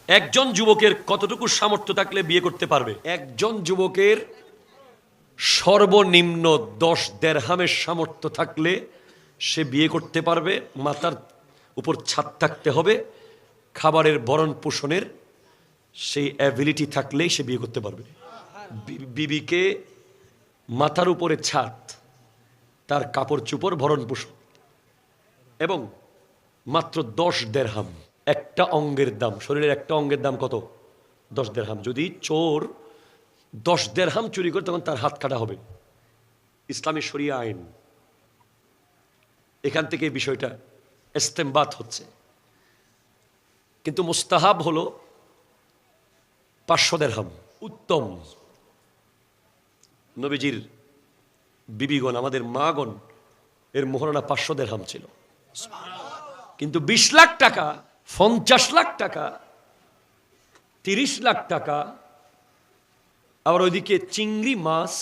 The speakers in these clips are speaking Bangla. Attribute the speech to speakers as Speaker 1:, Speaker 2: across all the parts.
Speaker 1: একজন যুবকের কতটুকু সামর্থ্য থাকলে বিয়ে করতে পারবে? একজন যুবকের সর্বনিম্ন 10 দিরহামের সামর্থ্য থাকলে সে বিয়ে করতে পারবে। মাথার উপর ছাদ থাকতে হবে, খাবারের ভরণ পোষণের সেই অ্যাবিলিটি থাকলেই সে বিয়ে করতে পারবে। বিবিকে মাথার উপরে ছাদ, তার কাপড় চোপড় ভরণ পোষণ এবং মাত্র 10 দিরহাম। একটা অঙ্গের দাম, শরীরের একটা অঙ্গের দাম কত? 10 দিরহাম। যদি চোর 10 দিরহাম চুরি করে তখন তার হাত কাটা হবে। ইসলামী শরিয়া আইন। এখান থেকে বিষয়টা ইস্তেমবাত হচ্ছে। কিন্তু মুস্তাহাব হলো 500 দিরহাম উত্তম। নবীজির বিবিগণ, আমাদের মাগণ, এর মোহরানা 500 দিরহাম ছিল। কিন্তু 20 লাখ টাকা, 50 লাখ টাকা, 30 লাখ টাকা, আবার ওইদিকে চিংড়ি মাছ,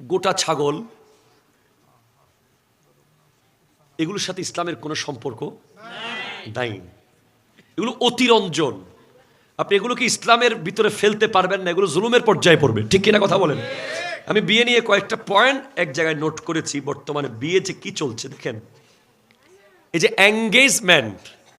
Speaker 1: গোটা ছাগল, এগুলোর সাথে ইসলামের কোনো সম্পর্ক নাই। এগুলো অতিরঞ্জন। আপনি এগুলোকে ইসলামের ভিতরে ফেলতে পারবেন না, এগুলো জুলুমের পর্যায়ে পড়বে। ঠিক কিনা কথা বলেন? আমি বিয়ে নিয়ে কয়েকটা পয়েন্ট এক জায়গায় নোট করেছি। বর্তমানে বিয়ে যে কি চলছে দেখেন, এই যে এঙ্গেজমেন্ট,